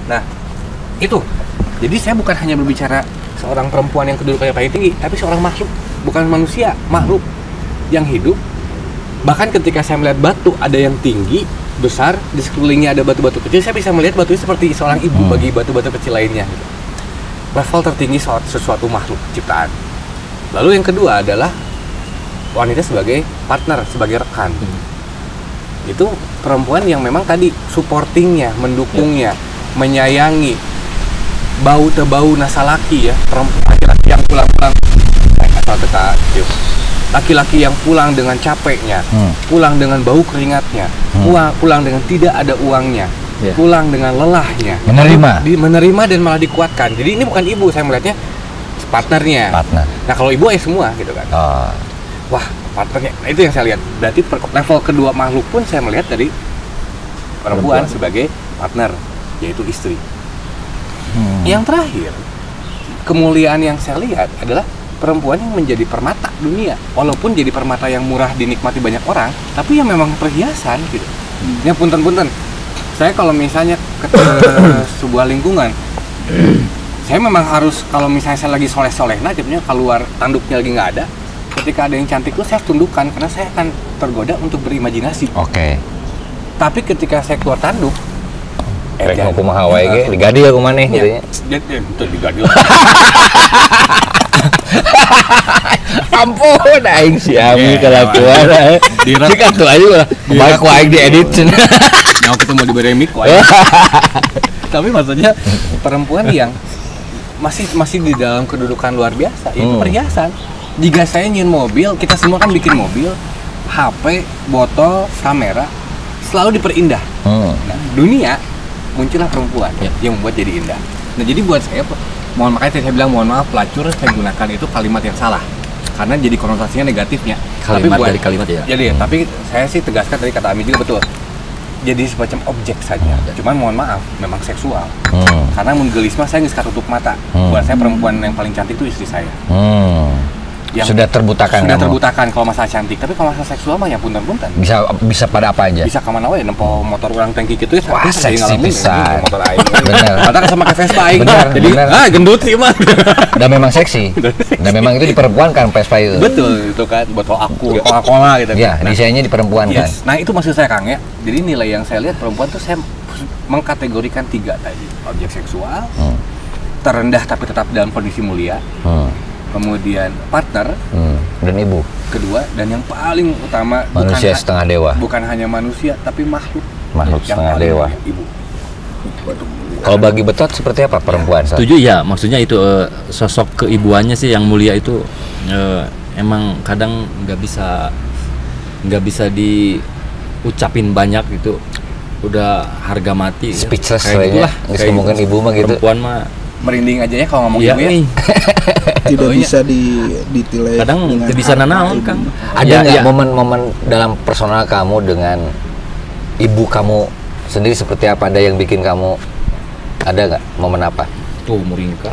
Nah, itu. Jadi saya bukan hanya berbicara seorang perempuan yang kedudukannya paling tinggi, tapi seorang makhluk, bukan manusia, makhluk yang hidup. Bahkan ketika saya melihat batu ada yang tinggi, besar, di sekelilingnya ada batu-batu kecil, saya bisa melihat batu itu seperti seorang ibu bagi batu-batu kecil lainnya. Level tertinggi sesuatu makhluk ciptaan. Lalu yang kedua adalah wanita sebagai partner, sebagai rekan. Itu perempuan yang memang tadi supportingnya, mendukungnya, menyayangi, bau nasalaki ya, perempuan laki-laki yang pulang-pulang, laki-laki yang pulang dengan capeknya, pulang dengan bau keringatnya, pulang dengan tidak ada uangnya, pulang dengan lelahnya, menerima dan malah dikuatkan. Jadi ini bukan ibu, saya melihatnya partnernya. Nah kalau ibu ya semua gitu kan. Wah partnernya, nah, itu yang saya lihat. Berarti level kedua makhluk pun saya melihat dari perempuan sebagai partner, yaitu istri. Yang terakhir, kemuliaan yang saya lihat adalah perempuan yang menjadi permata dunia. Walaupun jadi permata yang murah dinikmati banyak orang, tapi yang memang perhiasan gitu. Yang punten-punten, saya kalau misalnya ke sebuah lingkungan, saya memang harus, kalau misalnya saya lagi soleh-soleh, nah jadinya keluar tanduknya lagi nggak ada, ketika ada yang cantik tuh saya tundukkan, karena saya akan tergoda untuk berimajinasi. Tapi ketika saya keluar tanduk, mau kumaha wae ge digadi ya kumaha nih gitu ya. Itu digadi. Ampun aing si Ami kelakuan. Cik atuh aja baik ku aing diedit cenah. Mau ketemu di beremik wae. Tapi maksudnya perempuan yang masih di dalam kedudukan luar biasa, itu perhiasan. Jika saya nyium mobil, kita semua kan bikin mobil, HP, botol, kamera selalu diperindah. Nah, dunia muncullah perempuan yang membuat jadi indah. Nah jadi buat saya, makanya saya bilang mohon maaf pelacur, saya gunakan itu kalimat yang salah karena jadi konotasinya negatifnya. Kalimat dari kalimat ya. Jadi tapi saya sih tegaskan tadi kata Ami juga betul. Jadi semacam objek saja. Cuman mohon maaf, memang seksual. Karena menggelisma saya nggak tutup mata. Buat saya perempuan yang paling cantik itu istri saya. Yang sudah terbutakan kalau masalah cantik, tapi kalau masalah seksual mah ya punten-punten. Bisa pada apa aja. Bisa kemana wae, nempo motor orang tangki gitu ya. Wah, seksi pisan. Motor aing. Bener. Padahal sama kayak Vespa aing. Jadi gendut sih mah. Dan memang seksi. Dan memang itu diperempuankan Vespa itu. Betul, itu kan botol aku, Coca-Cola gitu kan. Iya, desainnya diperempuankan. Nah, itu maksud saya Kang ya. Jadi nilai yang saya lihat perempuan tuh saya mengkategorikan 3 tadi. Objek seksual, terendah tapi tetap dalam kondisi mulia. Kemudian partner dan ibu kedua, dan yang paling utama manusia setengah dewa, bukan hanya manusia tapi makhluk setengah dewa, ibu. Kalau bagi Betot seperti apa perempuan? Setuju ya, maksudnya itu sosok keibuannya sih yang mulia itu emang kadang nggak bisa diucapin banyak itu, udah harga mati speechless kayak gitulah. Kayak ngomongin ibu mah gitu, perempuan mah merinding aja ya kalau ngomong ibu ya. Tidak bisa ditilai. Kadang tidak bisa nanaon Kang. Ada nggak momen-momen dalam personal kamu dengan ibu kamu sendiri seperti apa? Ada yang bikin kamu, ada nggak momen apa? Tuh muringka.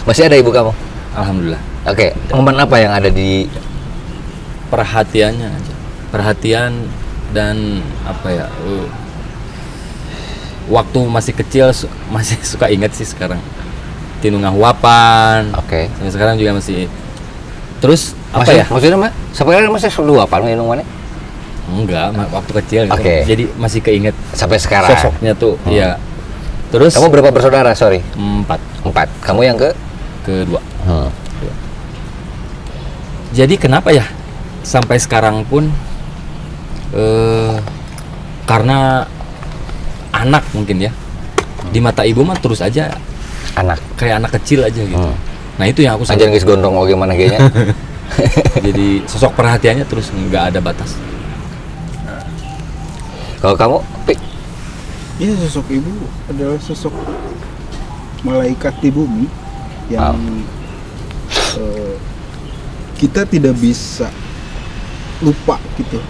Masih ada ibu kamu? Alhamdulillah. Oke, momen apa yang ada di perhatiannya aja. Perhatian dan apa ya? Waktu masih kecil masih suka ingat sih sekarang. Tinu ngahuapan. Sampai sekarang juga masih. Terus apa ya? Maksudnya mah sebenarnya masih luapan minum mana? Enggak, waktu kecil gitu. Jadi masih keinget sampai sekarang. Sosoknya tuh, iya. Terus kamu berapa bersaudara? Sorry. 4. Kamu yang kedua. Jadi kenapa ya sampai sekarang pun karena anak mungkin ya, di mata ibu mah terus aja anak, kayak anak kecil aja gitu. Nah itu yang aku aja guys gondrong bagaimana kayaknya. Jadi sosok perhatiannya terus nggak ada batas. Kalau kamu, Pik? Ya, sosok ibu adalah sosok malaikat di bumi yang kita tidak bisa lupa gitu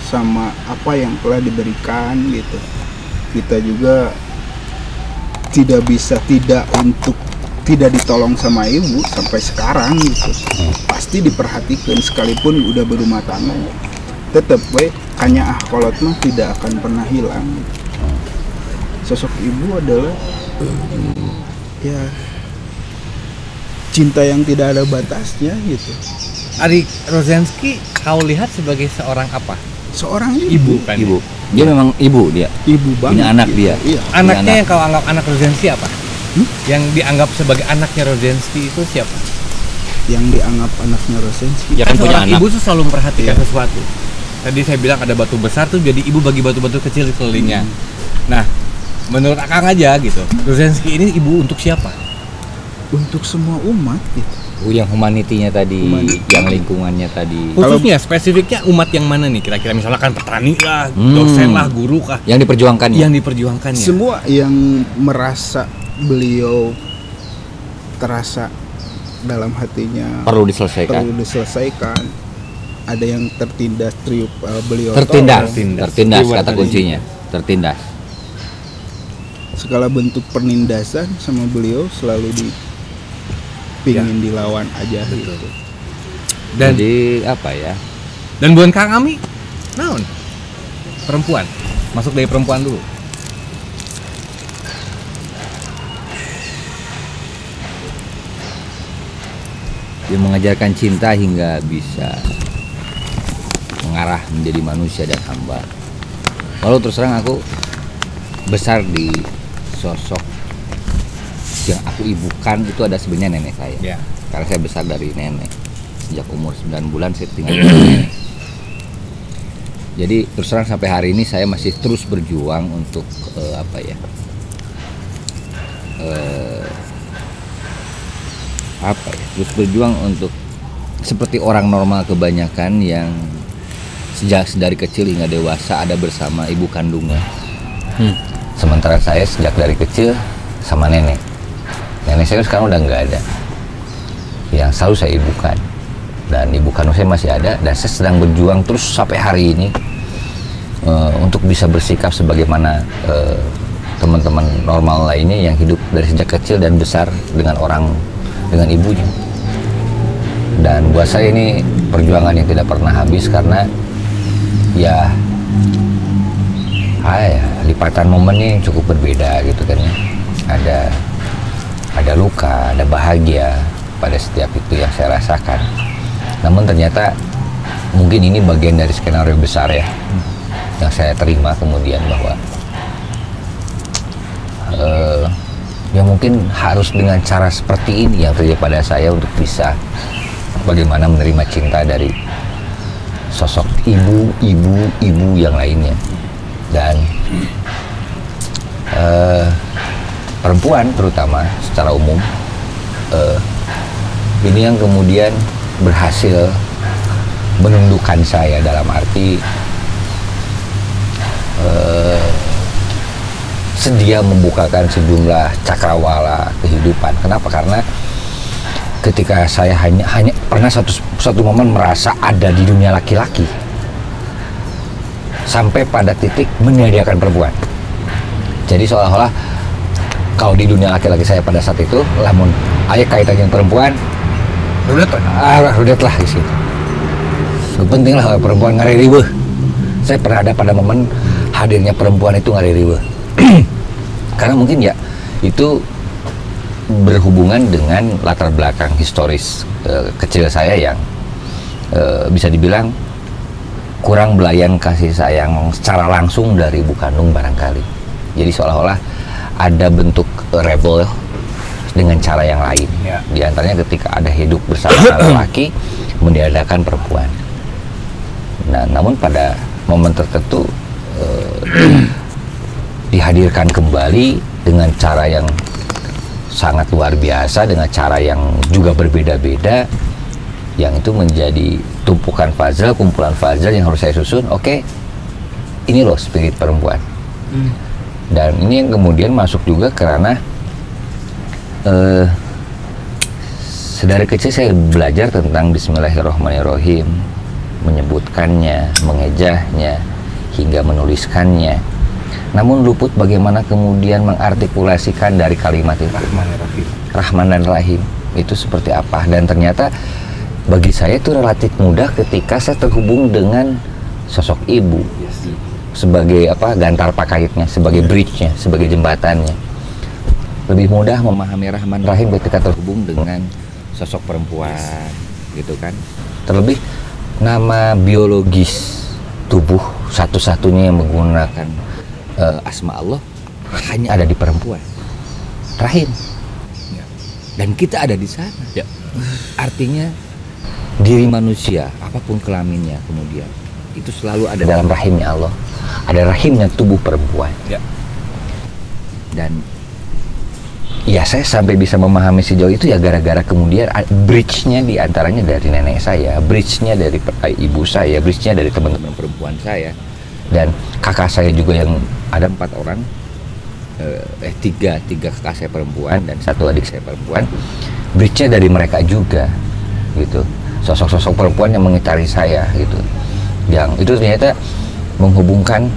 sama apa yang telah diberikan gitu. Kita juga tidak bisa tidak ditolong sama ibu sampai sekarang gitu. Pasti diperhatikan sekalipun udah berumah tangga. Tetap hanya kolot mah tidak akan pernah hilang. sosok ibu adalah ya cinta yang tidak ada batasnya gitu. Ari Rozensky kau lihat sebagai seorang apa? Seorang ibu kan? Ibu. Dia memang ibu dia. Ibu banget. Punya anak gitu. dia. Iya. Anaknya yang kau anggap anak Rozensky apa? Yang dianggap sebagai anaknya Rozensky itu siapa? Yang dianggap anaknya Rozensky. Ya kan punya seorang anak. ibu tuh selalu memperhatikan sesuatu. Tadi saya bilang ada batu besar tuh jadi ibu bagi batu-batu kecil di sekelilingnya. Nah, menurut Akang aja gitu, Rozensky ini ibu untuk siapa? Untuk semua umat gitu. Yang humanitinya tadi, Humanity. yang lingkungannya tadi. Khususnya spesifiknya umat yang mana nih kira-kira, misalkan petani lah, dosen lah, guru kah? Yang diperjuangkan. Yang diperjuangkannya. Semua yang merasa beliau terasa dalam hatinya perlu diselesaikan. perlu diselesaikan. Ada yang tertindas beliau Tertindas tolong. kata kuncinya. Tertindas. Segala bentuk penindasan sama beliau selalu pingin dilawan aja gitu. Dan Jadi apa ya? dan bukan Kang Ami, naon? Perempuan. Masuk dari perempuan dulu. Dia mengajarkan cinta hingga bisa mengarah menjadi manusia dan hamba. Walau terus terang aku besar di sosok yang aku ibukan itu ada sebenarnya nenek saya. Ya. Karena saya besar dari nenek. Sejak umur 9 bulan saya tinggal dengan nenek. Jadi terus terang sampai hari ini saya masih terus berjuang untuk terus berjuang untuk seperti orang normal kebanyakan yang sejak dari kecil hingga dewasa ada bersama ibu kandungnya. Sementara saya sejak dari kecil sama nenek. Nenek saya sekarang udah nggak ada. Yang selalu saya ibukan. Dan ibu kandung saya masih ada. Dan saya sedang berjuang terus sampai hari ini untuk bisa bersikap sebagaimana teman-teman normal lainnya yang hidup dari sejak kecil dan besar dengan ibunya. Dan buat saya ini perjuangan yang tidak pernah habis karena ya lipatan momennya cukup berbeda gitu kan ya. Ada luka, ada bahagia pada setiap itu yang saya rasakan. Namun ternyata mungkin ini bagian dari skenario besar ya yang saya terima kemudian bahwa ya mungkin harus dengan cara seperti ini yang terjadi pada saya untuk bisa bagaimana menerima cinta dari sosok ibu yang lainnya. Dan perempuan terutama secara umum ini yang kemudian berhasil menundukkan saya dalam arti sedia membukakan sejumlah cakrawala kehidupan. Kenapa? Karena ketika saya hanya pernah satu momen merasa ada di dunia laki-laki sampai pada titik meniadakan perempuan. Jadi seolah-olah kalau di dunia laki-laki saya pada saat itu, lamun ayah kaitannya perempuan, rudet lah di situ. Penting lah perempuan ngari riweuh. Saya pernah ada pada momen hadirnya perempuan itu ngari riweuh. Karena mungkin ya itu berhubungan dengan latar belakang historis kecil saya yang bisa dibilang kurang belayan kasih sayang secara langsung dari ibu kandung barangkali. Jadi seolah-olah ada bentuk rebel dengan cara yang lain. Ya. Di antaranya ketika ada hidup bersama laki meniadakan perempuan. Nah, namun pada momen tertentu dihadirkan kembali dengan cara yang sangat luar biasa, dengan cara yang juga berbeda-beda, yang itu menjadi tumpukan puzzle, kumpulan puzzle yang harus saya susun. Oke, ini loh spirit perempuan. Dan ini yang kemudian masuk juga karena sedari kecil saya belajar tentang Bismillahirrahmanirrahim, menyebutkannya, mengejahnya, hingga menuliskannya. Namun luput bagaimana kemudian mengartikulasikan dari kalimat itu. Rahman dan Rahim itu seperti apa. Dan ternyata bagi saya itu relatif mudah ketika saya terhubung dengan sosok ibu. sebagai apa, gantar pakaitnya, sebagai bridge-nya, sebagai jembatannya. Lebih mudah memahami Rahman Rahim ketika terhubung dengan sosok perempuan, gitu kan. Terlebih nama biologis tubuh satu-satunya yang menggunakan asma Allah hanya ada di perempuan, rahim. Dan kita ada di sana. Ya. Artinya diri manusia, apapun kelaminnya kemudian, itu selalu ada dalam rahimnya Allah. Ada rahimnya tubuh perempuan. Ya. Dan ya saya sampai bisa memahami sejauh itu ya gara-gara kemudian bridge-nya diantaranya dari nenek saya, bridge-nya dari ibu saya, bridge-nya dari teman-teman perempuan saya, dan kakak saya juga yang ada 4 orang, tiga kakak saya perempuan dan 1 adik saya perempuan. Bridge-nya dari mereka juga, gitu. Sosok-sosok perempuan yang mengitari saya, gitu. Yang itu ternyata menghubungkan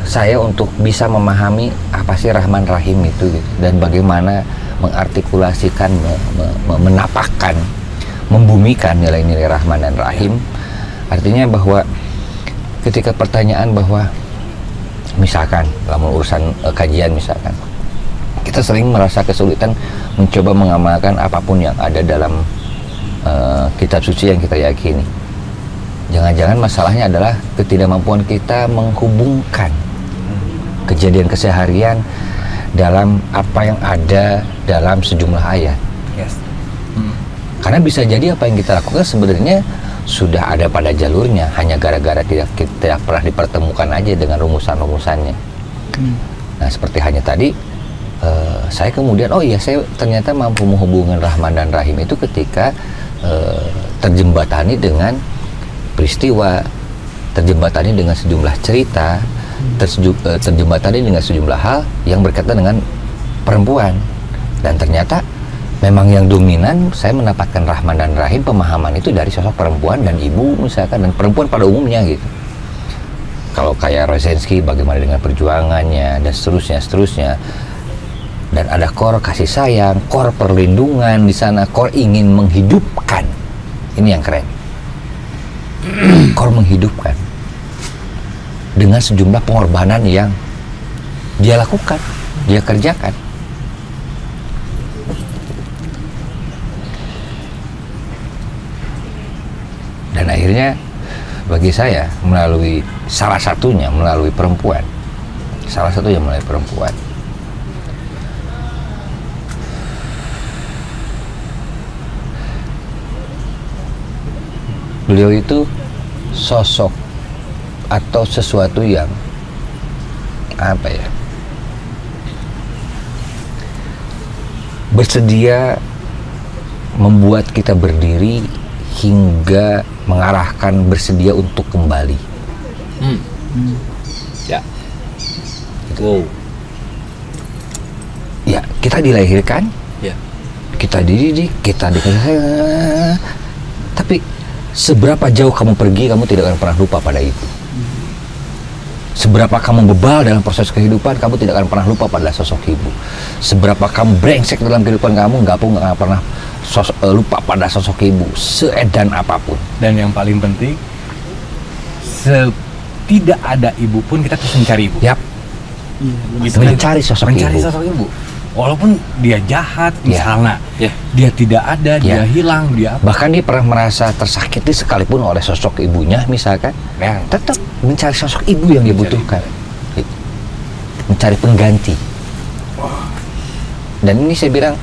saya untuk bisa memahami apa sih Rahman Rahim itu, gitu. Dan bagaimana mengartikulasikan, menapakkan, membumikan nilai-nilai Rahman dan Rahim. Artinya bahwa ketika pertanyaan bahwa misalkan dalam urusan kajian misalkan, kita sering merasa kesulitan mencoba mengamalkan apapun yang ada dalam kitab suci yang kita yakini. Jangan-jangan masalahnya adalah ketidakmampuan kita menghubungkan kejadian keseharian dalam apa yang ada dalam sejumlah ayat. Yes. Karena bisa jadi apa yang kita lakukan sebenarnya sudah ada pada jalurnya, hanya gara-gara tidak pernah dipertemukan aja dengan rumusan-rumusannya. Nah, seperti hanya tadi, saya kemudian, oh iya, saya ternyata mampu menghubungkan Rahman dan Rahim itu ketika terjembatani dengan peristiwa, terjembatani dengan sejumlah cerita, terjembatani dengan sejumlah hal yang berkaitan dengan perempuan. Dan ternyata memang yang dominan saya mendapatkan Rahman dan Rahim, pemahaman itu dari sosok perempuan dan ibu misalkan, dan perempuan pada umumnya gitu. Kalau kayak Rozensky bagaimana dengan perjuangannya dan seterusnya. Dan ada core kasih sayang, core perlindungan di sana, core ingin menghidupkan. Ini yang keren. Core menghidupkan dengan sejumlah pengorbanan yang dia lakukan, dia kerjakan. Dan akhirnya bagi saya melalui salah satunya melalui perempuan. Beliau itu sosok atau sesuatu yang apa ya, bersedia membuat kita berdiri hingga mengarahkan bersedia untuk kembali. Ya. Wow. Ya, kita dilahirkan, ya. Kita dididik, kita dikasih, tapi seberapa jauh kamu pergi, kamu tidak akan pernah lupa pada itu. Seberapa kamu bebal dalam proses kehidupan, kamu tidak akan pernah lupa pada sosok ibu. Seberapa kamu brengsek dalam kehidupan kamu, nggak akan pernah lupa pada sosok ibu, seedan apapun. Dan yang paling penting, tidak ada ibu pun kita terus mencari ibu. Yap. Gitu, mencari sosok ibu. Walaupun dia jahat, misalnya, dia tidak ada, dia hilang, dia apa. Bahkan dia pernah merasa tersakiti sekalipun oleh sosok ibunya, misalkan, tetap mencari sosok ibu yang dia butuhkan, mencari pengganti. Dan ini saya bilang,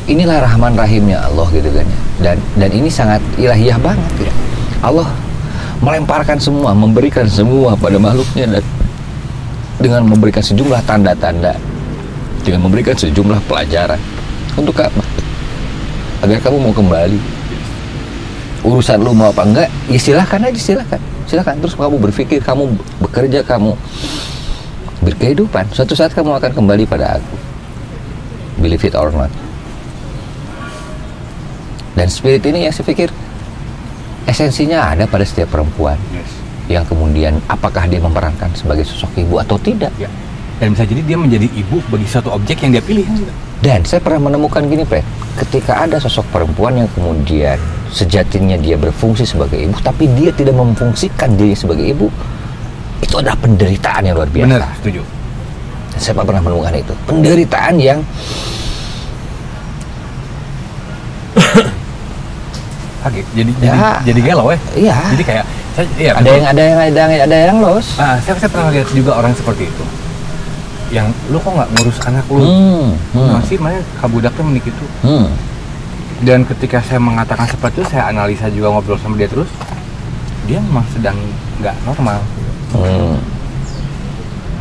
inilah Rahman Rahimnya Allah, gitu kan. Dan ini sangat ilahiyah banget, ya. Allah melemparkan semua, memberikan semua pada makhluknya, dan dengan memberikan sejumlah tanda-tanda, dengan memberikan sejumlah pelajaran. Untuk apa? Agar kamu mau kembali. Urusan lu mau apa enggak, ya silahkan aja, silahkan. Terus kamu berpikir, kamu bekerja, kamu berkehidupan. Suatu saat kamu akan kembali pada aku, believe it or not. Dan spirit ini yang saya pikir esensinya ada pada setiap perempuan. Yang kemudian apakah dia memerankan sebagai sosok ibu atau tidak, ya. Dan bisa jadi dia menjadi ibu bagi satu objek yang dia pilih. Dan saya pernah menemukan gini, Pak, ketika ada sosok perempuan yang kemudian sejatinya dia berfungsi sebagai ibu, tapi dia tidak memfungsikan diri sebagai ibu, itu itu adalah penderitaan yang luar biasa. Benar, setuju. Saya pernah menemukan itu penderitaan yang jadi galau ya. Iya. Jadi kayak ada yang los. Saya pernah lihat juga orang seperti itu. Yang lu kok nggak ngurus anak lu? Masih mana kabudaknya menik itu. Dan ketika saya mengatakan seperti itu, saya analisa juga, ngobrol sama dia terus. Dia memang sedang nggak normal.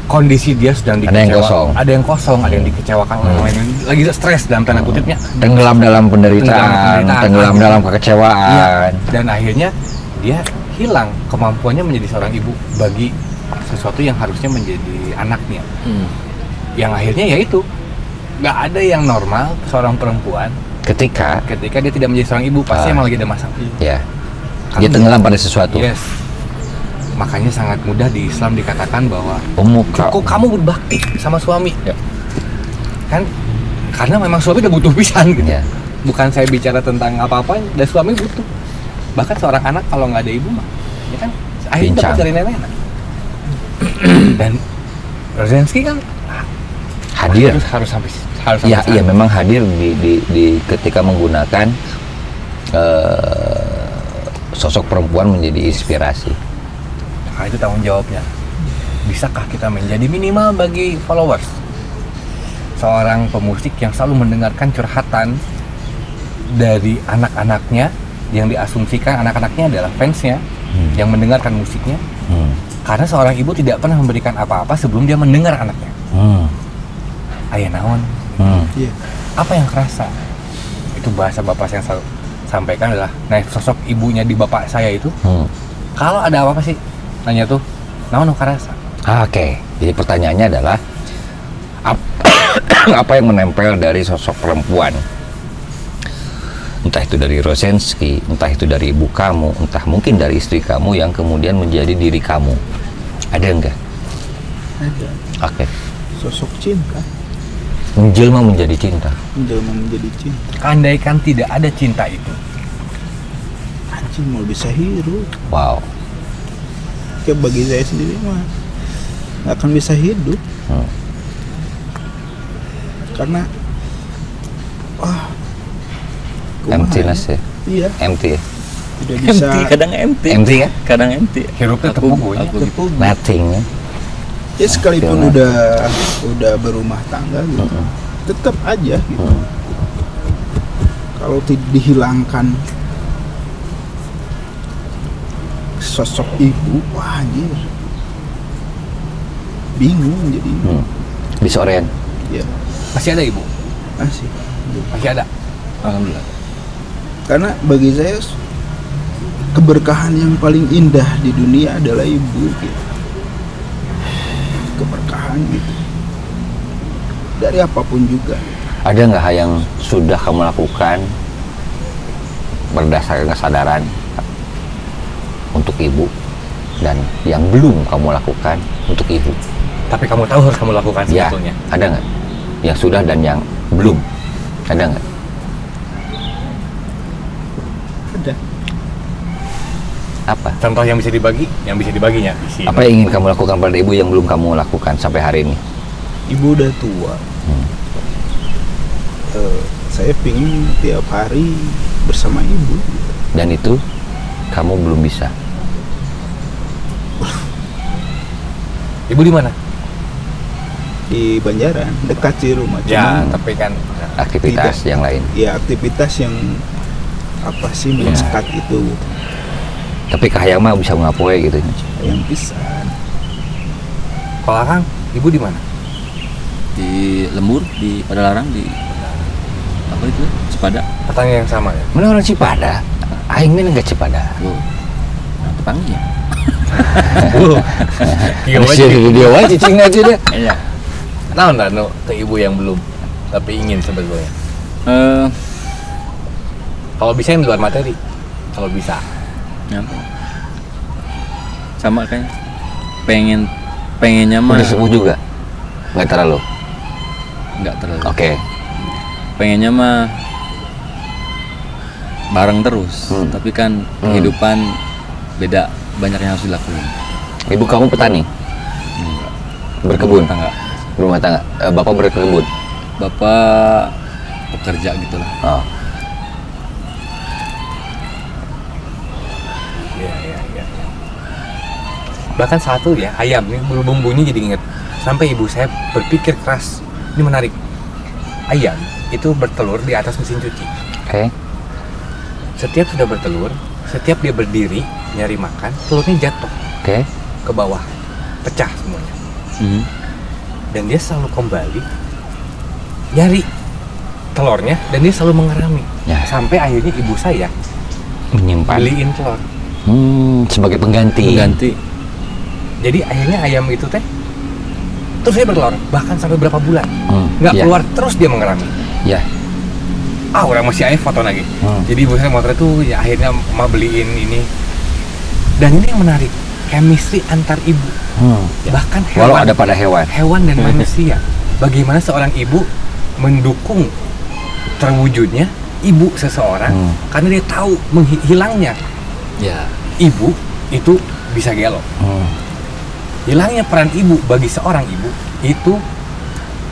Kondisi dia sedang dikecewakan. Ada yang kosong, ada yang dikecewakan orang lain. Lagi stres dalam tanda kutipnya. Tenggelam dalam penderitaan, tenggelam dalam kekecewaan. Iya. Dan akhirnya dia hilang kemampuannya menjadi seorang ibu bagi sesuatu yang harusnya menjadi anaknya. Yang akhirnya yaitu nggak ada yang normal seorang perempuan ketika dia tidak menjadi seorang ibu, pasti emang lagi ada masalah. Ya. Dia tenggelam pada sesuatu. Yes. Makanya sangat mudah di Islam dikatakan bahwa cukup kamu berbakti sama suami. Ya. Kan karena memang suami udah butuh pisan gitu. Ya. Bukan saya bicara tentang apa-apa, dan suami butuh. Bahkan seorang anak kalau nggak ada ibu mah, ya kan akhirnya dapat dari nenek. Dan Rozensky kan hadir, harus sampai ya memang hadir di ketika menggunakan sosok perempuan menjadi inspirasi. Nah, itu tanggung jawabnya. Bisakah kita menjadi minimal bagi followers seorang pemusik yang selalu mendengarkan curhatan dari anak-anaknya, yang diasumsikan anak-anaknya adalah fansnya yang mendengarkan musiknya. Karena seorang ibu tidak pernah memberikan apa-apa sebelum dia mendengar anaknya. Ayah naon. Apa yang kerasa? Itu bahasa bapak saya yang selalu sampaikan adalah, nah sosok ibunya di bapak saya itu, kalau ada apa-apa sih nanya tuh, naon kerasa. Oke. Jadi pertanyaannya adalah apa yang menempel dari sosok perempuan? Entah itu dari Rozensky, entah itu dari ibu kamu, entah mungkin dari istri kamu yang kemudian menjadi diri kamu. Ada enggak? Ada. Oke. Sosok cinta. Menjelma menjadi cinta. Menjelma menjadi cinta. Andaikan tidak ada cinta itu, anjing mau bisa hidup. Wow. Kayak bagi saya sendiri mah nggak akan bisa hidup. Karena emptiness ya. Iya. Empty ya. Tidak bisa. Kadang empty. Empty ya? Kadang empty. Hirupnya tepung ya. Nothing ya. Ya sekalipun udah berumah tangga gitu, tetap aja gitu. Kalau dihilangkan sosok ibu, wah anjir, bingung jadi. Disorean. Ya. Masih ada ibu? Masih ada. Alhamdulillah. Karena bagi saya keberkahan yang paling indah di dunia adalah ibu gitu. Keberkahan gitu. Dari apapun juga. Ada nggak hal yang sudah kamu lakukan berdasarkan kesadaran untuk ibu dan yang belum kamu lakukan untuk ibu? Tapi kamu tahu harus kamu lakukan sebetulnya. Ya, ada nggak? Yang sudah dan yang belum? Ada nggak? Ada. Apa? Contoh yang bisa dibagi, dibaginya. Apa yang ingin kamu lakukan pada ibu yang belum kamu lakukan sampai hari ini? Ibu udah tua. Saya pingin tiap hari bersama ibu. Dan itu kamu belum bisa. Ibu di mana? Di Banjaran, dekat sih rumah. Ya, tapi kan aktivitas yang lain. Ya, aktivitas yang apa sih mensekat itu. Tapi kahayang mah bisa ngapoe gitu. Yang bisa. Kalau Kang, ibu di mana? Di Lembur, di Padalarang, di apa itu? Cipada. Pertanyaan yang sama ya. Mana orang Cipada? Aing ini enggak Cipada. Nah, tepangnya. Dia aja cicing aja deh. Iya. Naon dah ke ibu yang belum tapi ingin sebetulnya. Kalau bisa yang luar materi. Kalau bisa. Apa? Sama kayak pengennya mah udah sepuh juga nggak terlalu. Oke. Pengennya mah bareng terus, tapi kan kehidupan beda, banyak yang harus dilakuin. Ibu kamu petani? Berkebun tangga. Rumah tangga. Bapak berkebun. Bapak pekerja gitulah. Oh. Ya. Bahkan satu ya, ayam nih bumbunya jadi inget. Sampai ibu saya berpikir keras. Ini menarik. Ayam itu bertelur di atas mesin cuci. Oke. Setiap sudah bertelur, setiap dia berdiri nyari makan, telurnya jatuh ke bawah, pecah semuanya. Dan dia selalu kembali nyari telurnya, dan dia selalu mengerami. Sampai akhirnya ibu saya menyimpan, beliin telur sebagai pengganti. Jadi akhirnya ayam itu terus dia bertelur, bahkan sampai berapa bulan nggak keluar, terus dia mengerami. Orang masih ayah foto lagi. Jadi ibu saya motor itu ya akhirnya emak beliin ini. Dan ini yang menarik, chemistry antar ibu. Bahkan hewan, walau ada pada hewan dan manusia. Bagaimana seorang ibu mendukung terwujudnya ibu seseorang karena dia tahu menghilangnya. Ibu itu bisa gelo. Hilangnya peran ibu bagi seorang ibu itu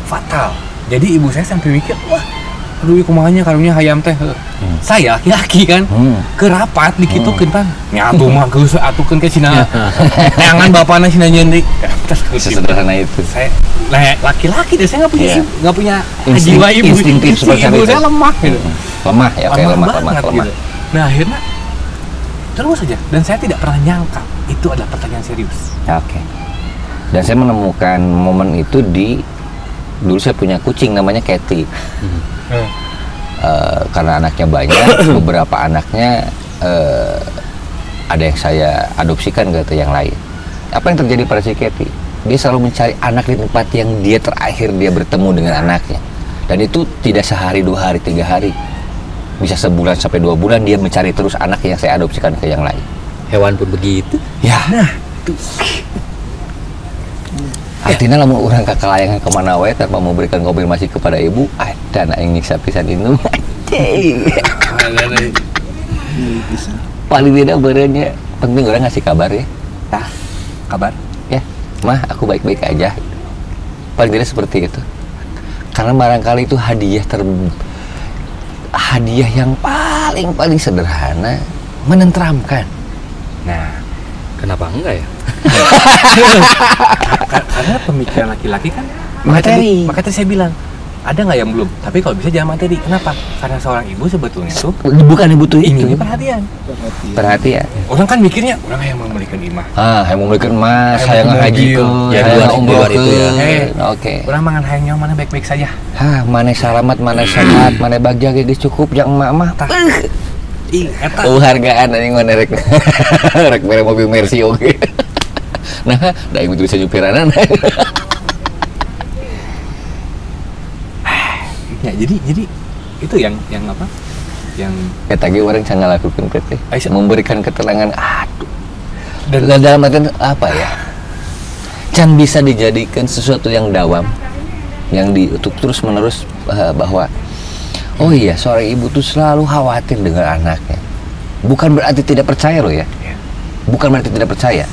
fatal. Jadi ibu saya sampai mikir, wah, aduh kumanya karunya hayam teh. Saya laki-laki kan, kerapat dikitukeun pan. Nyatu mah geus atukeun ke Cina. Neangan bapana Cina nyendik. Sesederhana itu. Saya laki-laki deh, saya nggak punya jiwa ibu. Instingtif seperti ibu itu. saya lemah gitu. Lemah ya, oke, lemah. Gitu. Nah, akhirnya terus saja, dan saya tidak pernah nyangka itu adalah pertanyaan serius. Oke. Dan saya menemukan momen itu dulu saya punya kucing namanya Cathy. Karena anaknya banyak, beberapa anaknya ada yang saya adopsikan ke yang lain. Apa yang terjadi pada si Cathy? Dia selalu mencari anak di tempat yang dia terakhir dia bertemu dengan anaknya. Dan itu tidak sehari, 2 hari, 3 hari. Bisa sebulan sampai 2 bulan dia mencari terus anak yang saya adopsikan ke yang lain. Hewan pun begitu. Ya. Nah, itu. Artinya lamun orang kakalayangan kemana wae tanpa memberikan konfirmasi kepada ibu, ada anak yang nyiksa pisan itu. Paling tidak berenya penting orang ngasih kabar ya. Kabar? Ya, mah aku baik-baik aja. Paling tidak seperti itu. Karena barangkali itu hadiah yang paling sederhana, menenteramkan. Nah, kenapa enggak ya? Karena pemikiran laki-laki kan materi. Makanya saya bilang, ada nggak yang belum? Tapi kalau bisa jangan materi. Kenapa? Karena seorang ibu sebetulnya tuh bukan ibu tuh inginnya perhatian. Orang kan mikirnya orang yang memiliki imah. Yang memiliki emas, saya ngaji ke, saya umroh itu ya. Oke. Orang mangan hayang mana baik-baik saja. Mana selamat, mana sehat, mana bahagia geus cukup yang emak-emak tah. Hargaan anjing mana rek. Rek mere mobil Mercy oke. Nah, da ibu tulis nyupiranana. Ya, jadi itu yang apa? Yang eta ge urang can ngalakukeun teh. Memberikan keterangan dan dalam artian apa ya? Can bisa dijadikan sesuatu yang dawam yang untuk terus-menerus bahwa oh iya, seorang ibu tuh selalu khawatir dengan anaknya. Bukan berarti tidak percaya loh ya. Bukan berarti tidak percaya.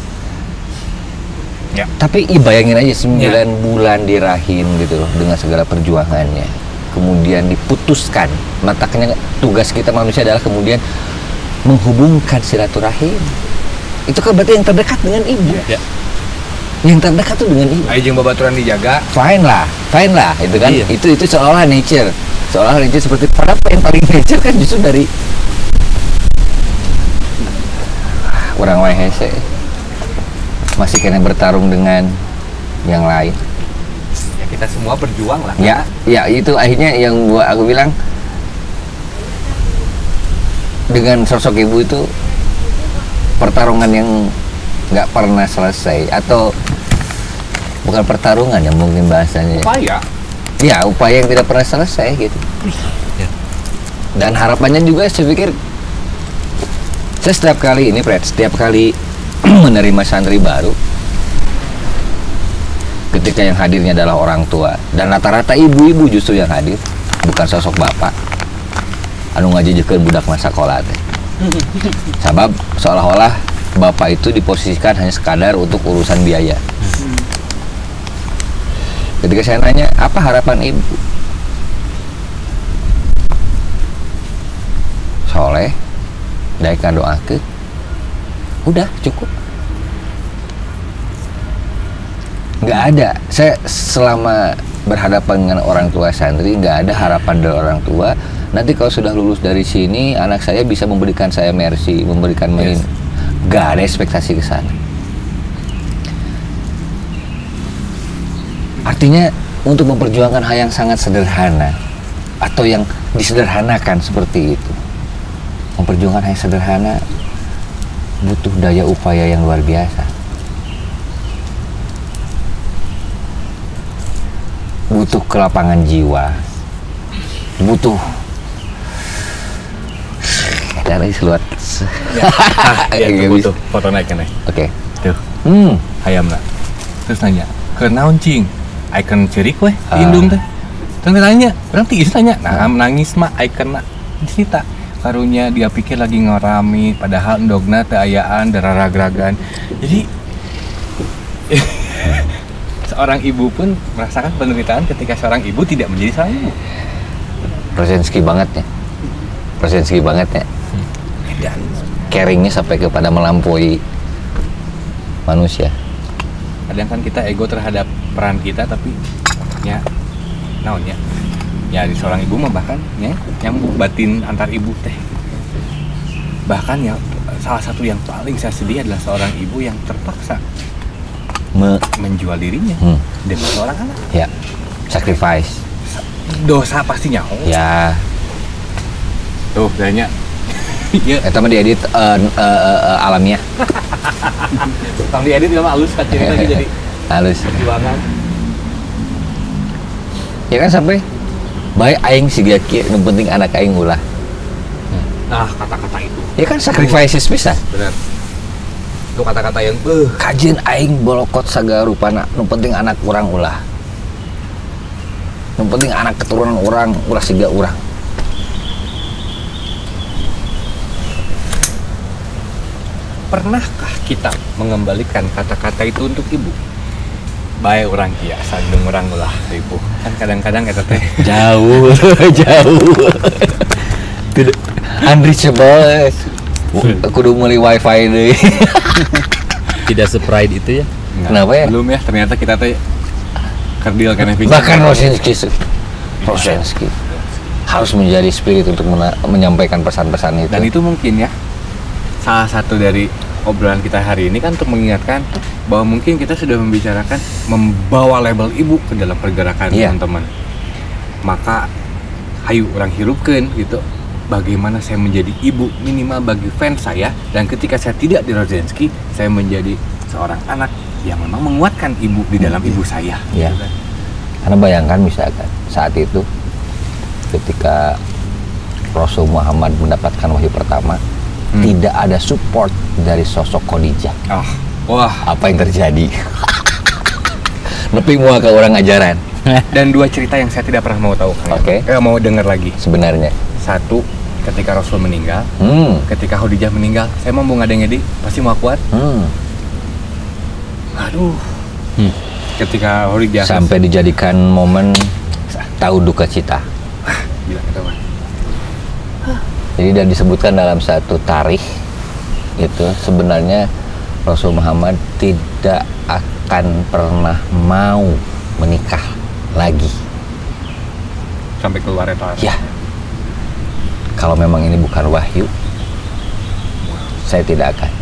Ya. Tapi bayangin aja 9 bulan di rahim gitu loh, dengan segala perjuangannya. Kemudian diputuskan. Makanya tugas kita manusia adalah kemudian menghubungkan silaturahim. Itu kan berarti yang terdekat dengan ibu. Ya. Yang terdekat tuh dengan ibu. Ayo jeung babaturan dijaga. Fine lah, itu kan. Iya. Itu seolah nature. Seolah nature seperti padahal yang paling nature kan justru dari orang wae hese. Masih kena bertarung dengan yang lain. Ya kita semua berjuang lah. Ya itu akhirnya yang aku bilang dengan sosok ibu itu pertarungan yang nggak pernah selesai, atau bukan pertarungan ya mungkin bahasanya. Upaya. Ya, upaya yang tidak pernah selesai gitu. Dan harapannya juga saya pikir saya setiap kali menerima santri baru, ketika yang hadirnya adalah orang tua dan rata-rata ibu-ibu justru yang hadir, bukan sosok bapak anu ngajejekeun budak masa sekolah teh. Sabab seolah-olah bapak itu diposisikan hanya sekadar untuk urusan biaya. Ketika saya nanya, apa harapan ibu? Soleh, daek ngadoakeun. Udah, cukup. Nggak ada. Saya selama berhadapan dengan orang tua santri, nggak ada harapan dari orang tua. Nanti kalau sudah lulus dari sini, anak saya bisa memberikan saya mercy, memberikan main. Nggak ada ekspektasi ke sana. Artinya untuk memperjuangkan hal yang sangat sederhana atau yang disederhanakan seperti itu, memperjuangkan hal yang sederhana butuh daya upaya yang luar biasa, butuh kelapangan jiwa, butuh dari seluat ya, butuh foto naiknya nih. Oke. Tuh. Hayam lah. Terus nanya, "Ke naon cing?" Icon cerik weh, indung teh. Terus nanya, berarti isi tanya, nah menangis mah icon nak cerita. Karunya dia pikir lagi ngorami, padahal endogna teu ayaan dararagragan. Jadi seorang ibu pun merasakan penderitaan ketika seorang ibu tidak menjadi seorang ibu. Presensky banget ya. Presensky banget ya. Dan caringnya sampai kepada melampaui manusia. kadang kan kita ego terhadap peran kita, tapi ya naonnya ya di seorang ibu mah bahkan ya nyambung batin antar ibu teh. Bahkan ya salah satu yang paling saya sedih adalah seorang ibu yang terpaksa menjual dirinya demi seorang anak. Ya, sacrifice. Dosa pastinya. Oh. Ya. Tuh kayaknya. Ya. Eta mah diedit alamiah. Tang diedit sama halus kacir lagi jadi. Halus. Perjuangan. Ya kan sampai baik aing siga kieu nu penting anak aing ulah. Nah, kata-kata itu. Ya kan sacrifices pisan. Benar. Itu kata-kata yang kajian aing bolokot sagala rupana, nu penting anak urang ulah. Nu penting anak keturunan orang ulah siga urang. Pernahkah kita mengembalikan kata-kata itu untuk ibu? Baik orang kia, sandung orang ulah ibu. Kan kadang-kadang eta teh jauh, jauh. Tidak unreachable. Kudu meuli wifi deh. Tidak se-pride itu ya? Kenapa ya? Belum ya, ternyata kita teh kerdil kan bahkan Rosinski harus menjadi spirit untuk menyampaikan pesan-pesan itu. Dan itu mungkin ya salah satu dari obrolan kita hari ini kan untuk mengingatkan bahwa mungkin kita sudah membicarakan membawa label ibu ke dalam pergerakan teman-teman. Maka hayu orang hirupkeun gitu. Bagaimana saya menjadi ibu minimal bagi fans saya, dan ketika saya tidak di Rosinski, saya menjadi seorang anak yang memang menguatkan ibu di dalam ibu saya. Iya. Gitu kan. Karena bayangkan misalkan saat itu ketika Rasul Muhammad mendapatkan wahyu pertama, tidak ada support dari sosok Khadijah. Wah, apa yang terjadi? Nepi mua ke orang ajaran. Dan dua cerita yang saya tidak pernah mau tahu. Oke. Mau dengar lagi. Sebenarnya. Satu, ketika Rasul meninggal, ketika Khadijah meninggal, saya mau ngade-ngedi, pasti mau kuat. Aduh. Ketika Khadijah sampai dijadikan momen tahu duka cita. Gila kita mah. Jadi dan disebutkan dalam satu tarikh itu sebenarnya Rasul Muhammad tidak akan pernah mau menikah lagi sampai keluar itu. Ya. Kalau memang ini bukan wahyu, saya tidak akan.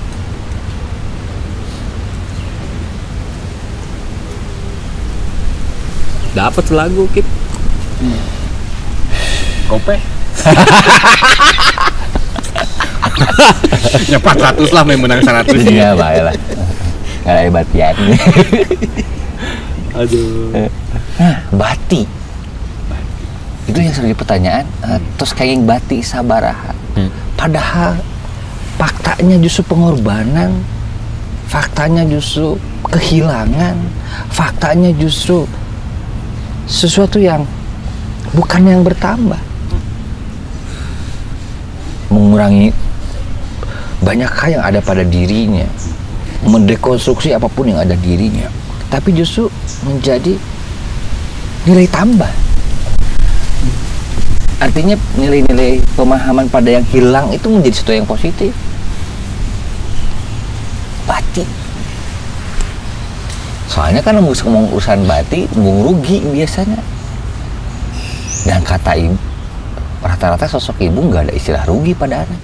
Dapat lagu Kip. Kope. Ya 400 lah, main menang 100. Iya baiklah. Nggak ada batian. Aduh. Nah, bati. Itu yang sering pertanyaan. Terus kayak bati sabaraha. Padahal faktanya justru pengorbanan, faktanya justru kehilangan, faktanya justru sesuatu yang bukan yang bertambah, mengurangi banyak hal yang ada pada dirinya, mendekonstruksi apapun yang ada dirinya, tapi justru menjadi nilai tambah. Artinya nilai-nilai pemahaman pada yang hilang itu menjadi sesuatu yang positif. Bati. Soalnya kan ngomong urusan bati, rugi biasanya. Dan kata ibu, rata-rata sosok ibu nggak ada istilah rugi pada anak.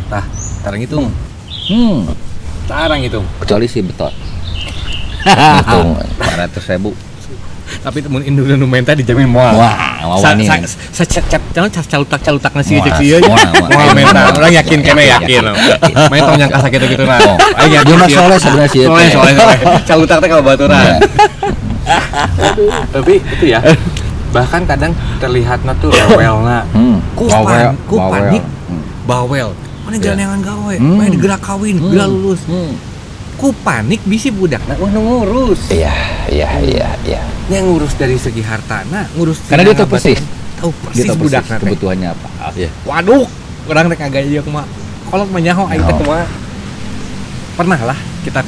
Nah, sekarang hitung. Sekarang hitung. Kecuali si betot. Hitung 400.000. Tapi temun induk dan menta dijamin moal. Wah, wani. Calutak nasi cek sih ya. Moal menta. Orang yakin kena yakin. Main tong nyangka sakit gitu nah. Dia mah soleh sebenarnya sih. Soleh. Calutak teh kalau baturan. Tapi itu ya. Bahkan kadang terlihatnya tuh rewelna. Ku panik. Bawel. Mana jalan yang gawe, mana digerak kawin, gerak lulus. Ku panik bisi budakna ngurus. Iya. Yang ngurus dari segi hartana, ngurus karena dia tahu persis budakna kebutuhannya apa. Iya. Waduh, orang rek agak ieu kumaha. Kolot mah nyaho aing teh kumaha. Pernah lah kita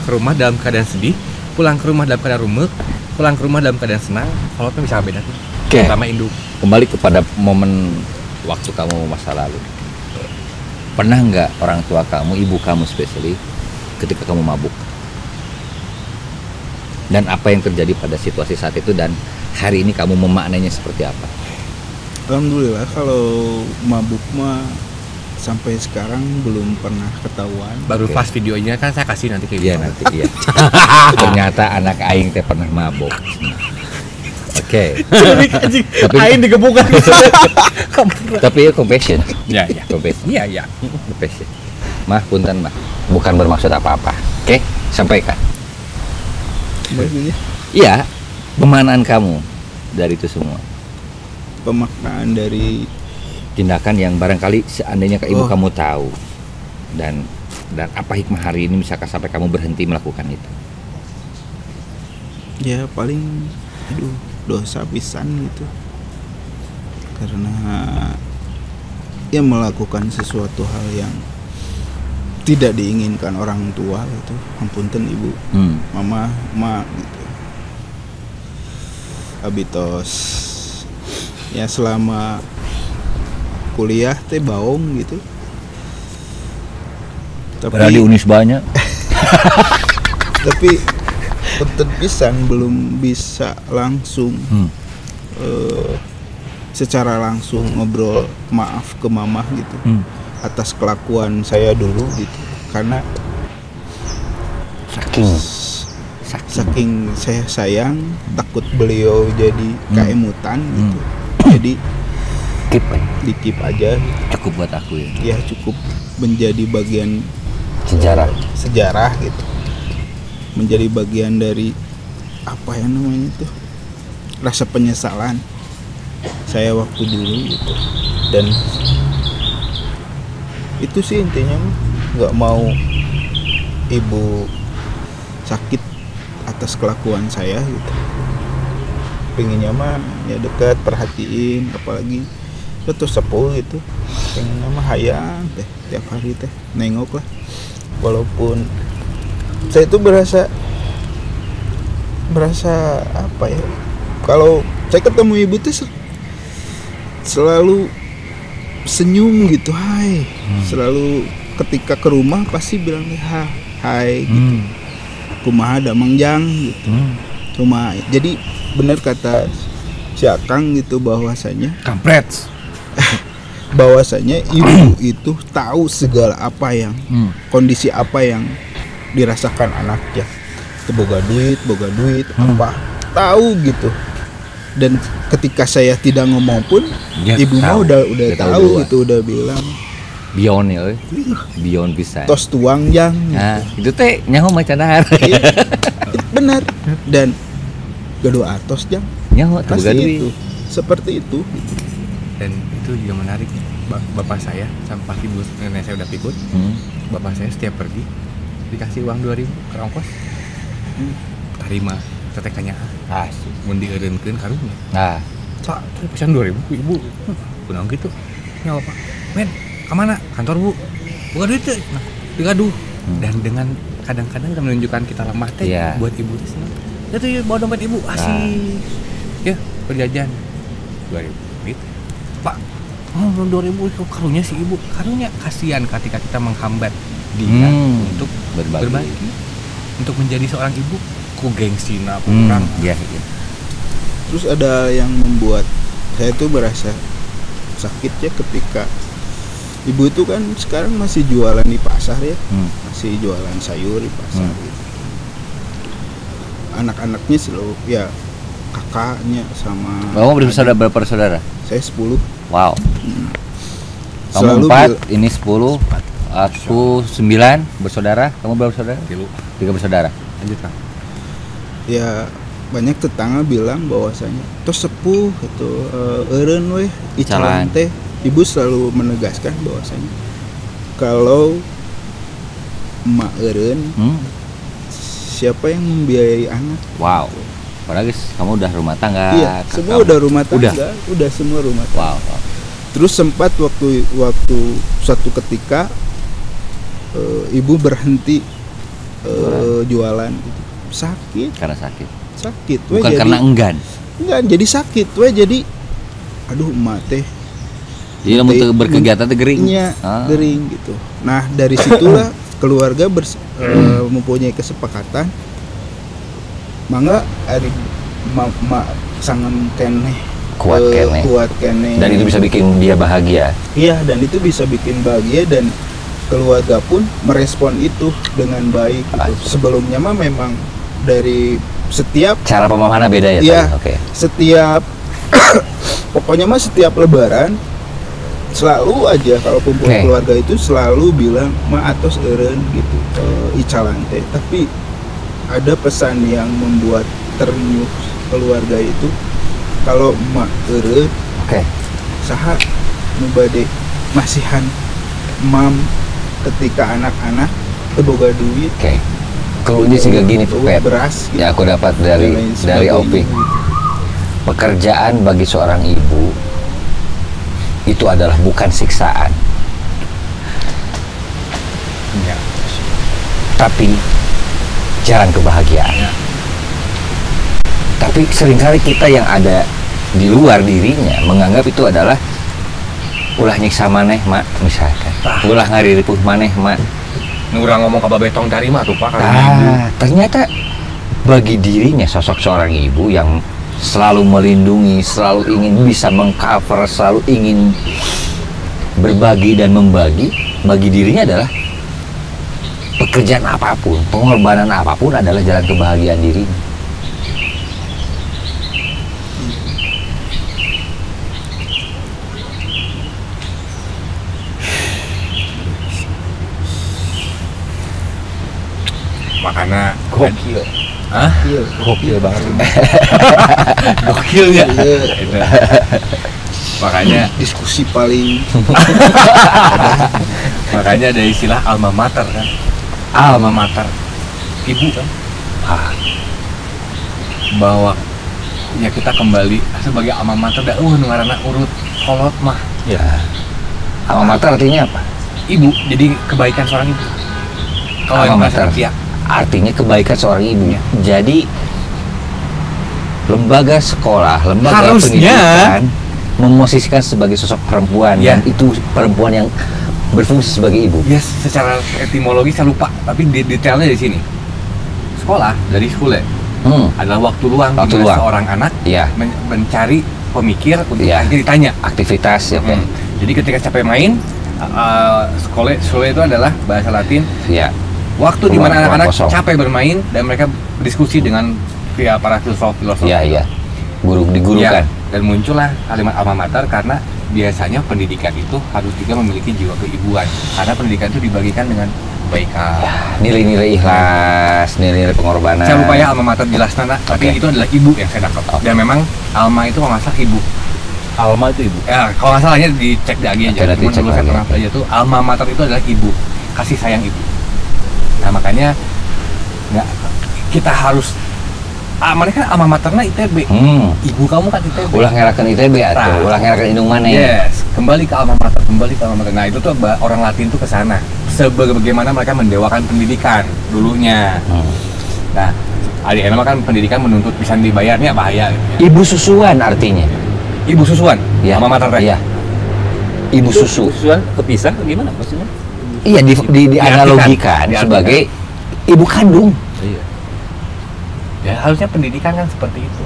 ke rumah dalam keadaan sedih, pulang ke rumah dalam keadaan rumek, pulang ke rumah dalam keadaan senang. Kolot mah bisa beda tuh. Oke. Sama induk. Kembali kepada momen waktu kamu masa lalu. Pernah nggak orang tua kamu, ibu kamu especially, ketika kamu mabuk? Dan apa yang terjadi pada situasi saat itu dan hari ini kamu memaknainya seperti apa? Alhamdulillah kalau mabuk mah sampai sekarang belum pernah ketahuan. Baru pas videonya kan saya kasih nanti ke ibu. Iya nanti iya. Ternyata anak aing teh pernah mabuk. Oke. Tapi aing digebukan. Tapi compassion. Ya. Compassion. Iya. Compassion. Mah, punten mah. Bukan bermaksud apa-apa. Oke, sampaikan. Iya, pemaknaan kamu dari itu semua. Pemaknaan dari tindakan yang barangkali seandainya ibu kamu tahu dan apa hikmah hari ini misalkan sampai kamu berhenti melakukan itu? Ya paling dosa pisan gitu. Karena ya melakukan sesuatu hal yang tidak diinginkan orang tua gitu. Ampunten ibu, mama gitu. Abitos ya selama kuliah teh baong gitu. Tapi di Unis banyak. Tapi punten pisan belum bisa langsung secara langsung ngobrol maaf ke mamah gitu. Atas kelakuan saya dulu gitu, karena saking saya sayang, takut beliau jadi keemutan gitu, jadi dikip aja. Cukup buat aku ya. Ya cukup menjadi bagian sejarah gitu, menjadi bagian dari apa yang namanya itu rasa penyesalan saya waktu dulu gitu. Dan itu sih intinya, nggak mau ibu sakit atas kelakuan saya gitu. Pengennya mah ya dekat, perhatiin, apalagi terus sepuh gitu. Pengennya mah hayang teh tiap hari teh nengok lah. Walaupun saya itu berasa apa ya, kalau saya ketemu ibu tuh selalu senyum gitu, hai. Selalu ketika ke rumah pasti bilang hai gitu. Kumaha ada mangjang gitu. Rumah. Jadi benar kata si Akang gitu, bahwasanya kampret. Bahwasanya ibu itu tahu segala apa yang kondisi apa yang dirasakan anaknya. Boga duit apa tahu gitu. Dan ketika saya tidak ngomong pun ya, ibu mah udah tahu gitu, udah bilang beyond ya, beyond bisa. Tos tuang yang nah, itu teh nyaho macan dahar. Iya, benar. Dan kedua atos jang nyaho itu seperti itu. Dan itu juga menarik. Bapak saya sampai ibu nenek saya udah pikun. Bapak saya setiap pergi dikasih uang 2.000 ke ongkos. Terima tetekannya asik mun dieureunkeun karunya. Nah, Pak, pesan 2.000 ku ibu. Kunaon gitu. Nya Pak. Men, ka mana? Kantor Bu. Buka duit teh. Nah, digaduh. Dan dengan kadang-kadang menunjukkan kita lemah teh buat ibu teh senang. Itu ya, bawa dompet ibu, asik. Ya, berjajan 2000 gitu. Pak, 2000 itu karunya si ibu. Karunya kasihan ketika kita menghambat dia untuk berbagi. Untuk menjadi seorang ibu, ku gengsina kurang. Iya. Terus ada yang membuat saya tuh merasa sakit ya ketika ibu itu kan sekarang masih jualan di pasar ya, masih jualan sayur di pasar gitu. Anak-anaknya selalu ya kakaknya sama. Kamu berapa bersaudara? Saya 10. Wow. Kamu 4, ini 10, aku 9 bersaudara. Kamu berapa bersaudara? 3 bersaudara. Lanjut Kang. Ya banyak tetangga bilang bahwasanya tos sepuh itu eureun weh icalan teh. Ibu selalu menegaskan bahwasanya kalau emak eureun, siapa yang membiayai anak? Wow. Padahal guys, kamu udah rumah tangga. Iya, semua udah rumah tangga, udah semua rumah tangga. Wow. Terus sempat waktu suatu ketika ibu berhenti jualan gitu. Sakit. Karena sakit. Bukan karena enggan. Jadi sakit jadi aduh emak teh. Jadi mau berkegiatan teh gering. Iya, gering gitu. Nah, dari situlah keluarga mempunyai kesepakatan mangga ari mak sangan keneh kuat keneh. Dan itu bisa bikin dia bahagia. Iya, dan itu bisa bikin bahagia dan keluarga pun merespon itu dengan baik gitu. Sebelumnya mah memang dari setiap cara pemahaman beda ya. Iya. Oke. Setiap pokoknya mah setiap lebaran selalu aja kalau kumpul keluarga itu selalu bilang ma atos eureun gitu icalan teh. Tapi ada pesan yang membuat ternyuh keluarga itu kalau ma eureun saha nu bade masihan mam ketika anak-anak teboga duit. Keluarnya sih gini Pep. Beras gitu. Ya aku dapat dari Opik. Pekerjaan bagi seorang ibu itu adalah bukan siksaan. Ya. Tapi jalan kebahagiaan. Ya. Tapi seringkali kita yang ada di luar dirinya menganggap itu adalah ulah nyiksa maneh mak misalkan. Ulah ngarirepuh maneh mak. Urang ngomong ke babetong dari mah tuh Pak kalau ternyata bagi dirinya sosok seorang ibu yang selalu melindungi, selalu ingin bisa mengcover, selalu ingin berbagi dan membagi, bagi dirinya adalah pekerjaan apapun, pengorbanan apapun adalah jalan kebahagiaan dirinya. Makanya gokil. Gokil banget. Gokil ya. Makanya diskusi paling makanya ada istilah alma mater kan. Alma mater ibu kan. Bahwa ya kita kembali sebagai alma mater da ngaranna urut kolot mah. Ya. Alma mater artinya apa? Ibu. Jadi kebaikan seorang ibu. Kalau alma mater ya artinya kebaikan seorang ibu. Ya. Jadi lembaga sekolah, lembaga pendidikan memosisikan sebagai sosok perempuan dan itu perempuan yang berfungsi sebagai ibu. Yes, secara etimologi saya lupa, tapi detailnya di sini. Sekolah dari sekolah adalah waktu luang di mana seorang anak mencari pemikir untuk ditanya aktivitas. Jadi ketika capek main, sekolah itu adalah bahasa Latin. Waktu di mana anak-anak capek bermain dan mereka berdiskusi dengan para filsuf. Digurukan. Dan muncullah kalimat alma mater karena biasanya pendidikan itu harus juga memiliki jiwa keibuan. Karena pendidikan itu dibagikan dengan kebaikan. Nilai-nilai ikhlas, nilai-nilai pengorbanan. Saya lupa ya alma mater jelas nana, tapi itu adalah ibu yang saya dapat. Dan memang alma itu kalau nggak salah ibu. Alma itu ibu. Ya, kalau nggak salahnya dicek lagi aja. Cuma dulu saya pernah belajar tuh alma mater itu adalah ibu, kasih sayang ibu. Nah makanya kita harus mereka alma materna ITB. Ibu kamu kan ITB. Ulah ngerakeun ITB atuh, ulah ngerakeun indung mana. Yes, kembali ke alma mater. Nah, itu tuh orang Latin tuh ke sana. Sebagaimana mereka mendewakan pendidikan dulunya. Nah, Adik mah kan pendidikan menuntut bisa dibayarnya bahaya gitu ya. Ibu susuan artinya. Ibu susuan? Ya. Alma mater teh? Iya. Ibu susu. Susuan kepisah gimana maksudnya? Iya, dianalogikan sebagai ibu kandung. Iya. Ya harusnya pendidikan kan seperti itu.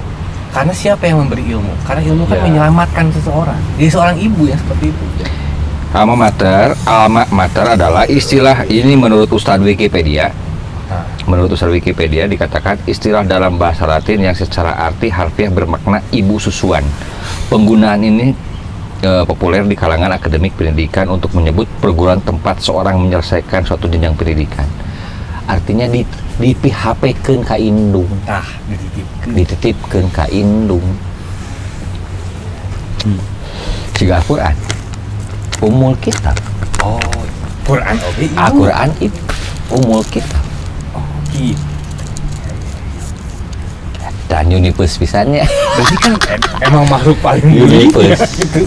Karena siapa yang memberi ilmu? Karena ilmu kan menyelamatkan seseorang. Jadi seorang ibu yang seperti itu. Alma mater adalah istilah ini menurut Ustadz Wikipedia. Menurut Ustadz Wikipedia dikatakan istilah dalam bahasa Latin yang secara arti harfiah bermakna ibu susuan. Penggunaan ini populer di kalangan akademik pendidikan untuk menyebut perguruan tempat seorang menyelesaikan suatu jenjang pendidikan. Artinya di PHP-keun ka indung. Dititipkeun ka indung. Siga Al-Qur'an. Umul kitab. Oh, Quran oke. Al-Qur'an itu umul kitab. Gitu. Dan universe pisannya. Berarti kan emang makhluk paling mulia.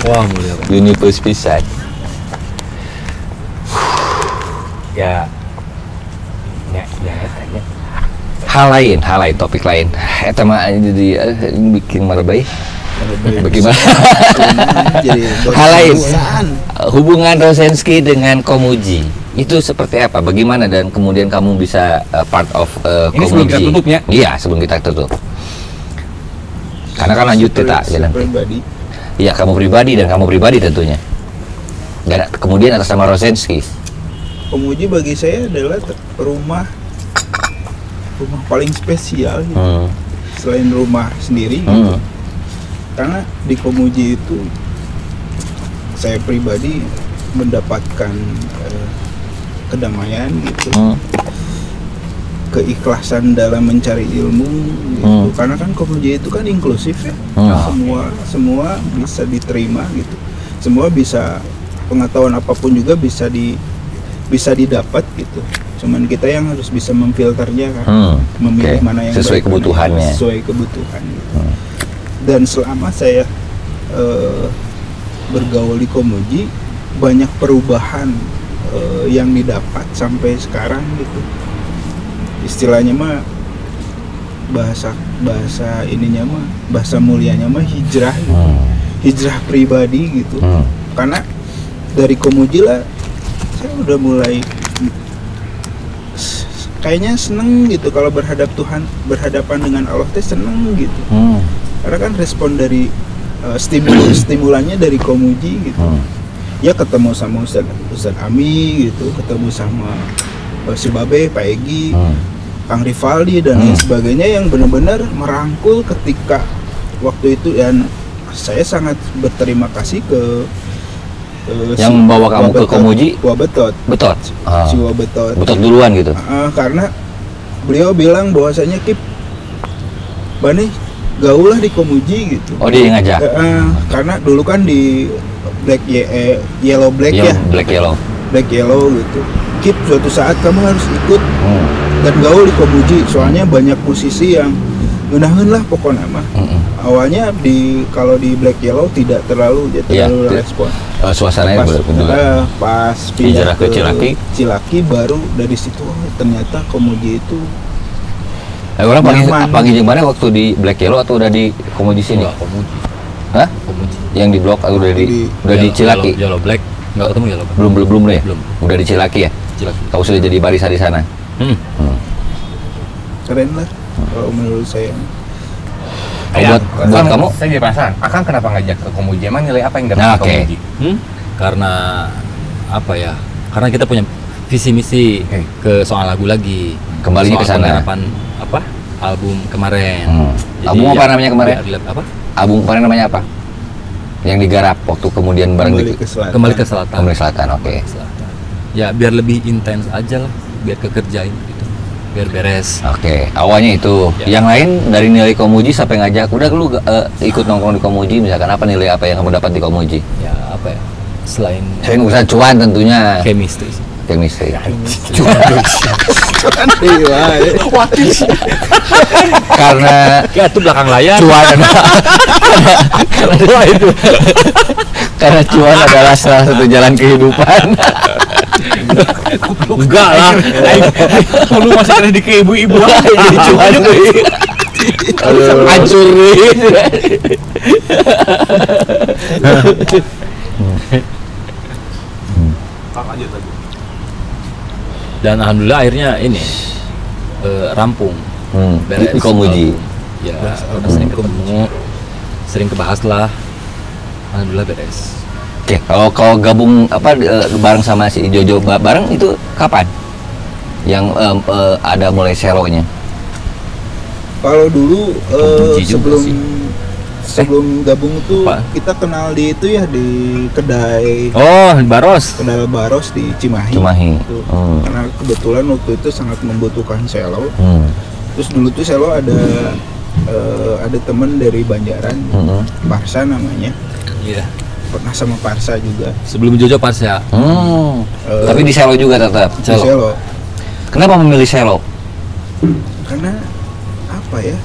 Wah, mulia banget. Universe pisan. Ya Hal lain, topik lain. Eta mah jadi bikin marbai. Bagaimana? Hal lain. Hubungan Rosensky dengan Komuji itu seperti apa? Bagaimana dan kemudian kamu bisa part of ini Komuji? sebelum kita tutup ya? Iya, sebelum kita tutup. Karena kan lanjut kita nanti. Iya, kamu pribadi dan kamu pribadi tentunya. Dan kemudian atas nama Rosensky. Komuji bagi saya adalah rumah paling spesial gitu. Selain rumah sendiri gitu. Karena di Komuji itu saya pribadi mendapatkan kedamaian gitu, keikhlasan dalam mencari ilmu gitu. Karena kan Komuji itu kan inklusif ya, semua bisa diterima gitu, semua bisa, pengetahuan apapun juga bisa didapat gitu. Cuman kita yang harus bisa memfilternya kan, memilih mana yang sesuai kebutuhannya, sesuai kebutuhan gitu. Dan selama saya bergaul di Komuji, banyak perubahan yang didapat sampai sekarang gitu. Istilahnya mah bahasa ininya mah, bahasa mulianya mah hijrah gitu. Hijrah pribadi gitu. Karena dari Komuji lah saya udah mulai kayaknya seneng gitu kalau berhadapan dengan Allah teh seneng gitu. Karena kan respon dari stimulannya dari Komuji gitu. Ya ketemu sama Ustadz Ami gitu, ketemu sama si Babe, Pak Egi, Kang Rivaldi dan lain sebagainya yang benar-benar merangkul ketika waktu itu. Dan saya sangat berterima kasih ke yang membawa kamu ke Komuji. Wabetot. Si Wabetot. Betot duluan gitu. Karena beliau bilang bahwasanya Kip, Bani gaul lah di Komuji gitu. Oh, dia yang ngajak. Karena dulu kan di Yellow Black gitu. Kip, suatu saat kamu harus ikut dan gaul di Komuji, soalnya banyak musisi yang ngenahin lah pokoknya mah. Awalnya kalau di Black Yellow tidak terlalu respon. Suasananya berbeda. Pas pindah ke Cilaki baru dari situ ternyata Komuji itu. Orang panggil yang mana waktu di Black Yellow atau udah di Komuji sini? Komuji. Hah? Komuji. Yang di blok atau udah di Cilaki? Yellow Black. Enggak ketemu Yellow Black. Belum ya? Belum. Udah di Cilaki ya? Cilaki. Kau sudah jadi barisan di sana? Keren lah kalau menurut saya. Buat kamu? Saya jadi penasaran, Akang kenapa ngajak ke Komuji? Emang nilai apa yang dapat ke Komuji? Karena apa ya? Karena kita punya visi misi ke soal lagu lagi. Kembali ke sana. Apa? Album kemarin. Album apa namanya kemarin? Apa? Album kemarin namanya apa? Yang digarap waktu kemudian bareng Kembali ke Selatan. Oke. Ya biar lebih intens aja lah, biar kekerjain gitu. Biar beres. Oke, awalnya itu. Ya. Yang lain dari nilai Komuji sampai ngajak, udah lu ikut nongkrong di Komuji, misalkan apa nilai apa yang kamu dapat di Komuji? Ya apa ya? Selain urusan cuan tentunya. chemistry. Karena itu belakang layar. Cuan. Karena cuan adalah salah satu jalan kehidupan. Enggak lah. Lu masih kena di ke ibu-ibu. Jadi cuan nih. Hancur nih. Dan alhamdulillah akhirnya ini rampung. Beres. Komuji. Ya, udah sering ketemu, sering kebahas lah. Alhamdulillah beres. Oke, kalau gabung bareng sama si Jojo bareng itu kapan? Yang ada mulai selonya? Kalau dulu juga sih. sebelum gabung tuh kita kenal di itu ya, di kedai. Oh, Baros. Kedai Baros di Cimahi. Gitu. Karena kebetulan waktu itu sangat membutuhkan selo. Terus dulu tuh selo ada temen dari Banjaran, Parsa namanya. Iya. Pernah sama Parsa juga. Sebelum Jojo Parsa. Tapi di selo juga tetap. Di selo. Kenapa memilih selo? Karena apa ya?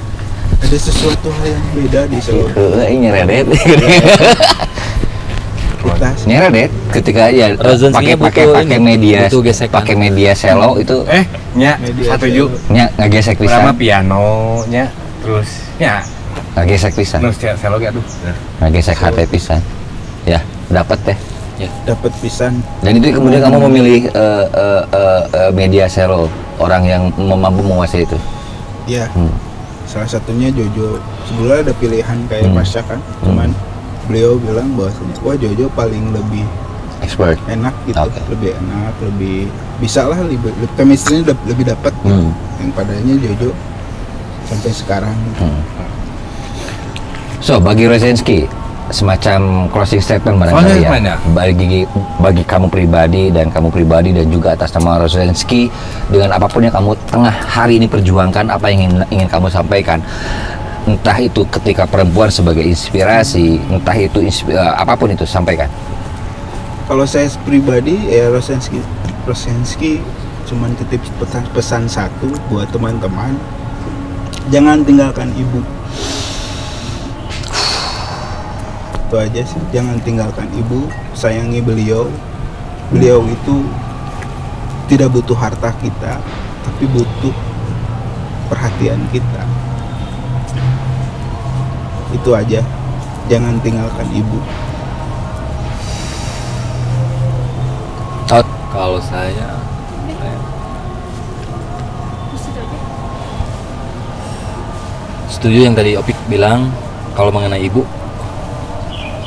Ada sesuatu hal yang beda di selo. Nyeredet. Nyeredet ketika ya pakai media selo itu setuju. Ngagesek pisan. Pertama pianonya, terus ngagesek pisan. Terus selo ge aduh. Ngagesek hati pisan. Ya, dapat deh. Ya. Dapat pisan. Dan itu kemudian kamu memilih media selo, orang yang mampu menguasai itu. Ya. Salah satunya Jojo. Sebelumnya ada pilihan kayak Pasha kan, cuman beliau bilang bahwasanya wah Jojo paling lebih expert, enak gitu, lebih enak, lebih bisa lah, lebih chemistry-nya lebih dapat gitu. Yang padanya Jojo sampai sekarang. So bagi Rosenski semacam closing statement barangkali ya bagi kamu pribadi dan juga atas nama Rosenski, dengan apapun yang kamu tengah hari ini perjuangkan, apa yang ingin kamu sampaikan, entah itu ketika perempuan sebagai inspirasi, entah itu apapun itu, sampaikan. Kalau saya pribadi ya Rosenski cuman titip pesan satu buat teman-teman, jangan tinggalkan ibu. Itu aja sih, jangan tinggalkan ibu, sayangi beliau. Beliau itu tidak butuh harta kita, tapi butuh perhatian kita. Itu aja, jangan tinggalkan ibu. Kalau saya setuju yang tadi Opik bilang, kalau mengenai ibu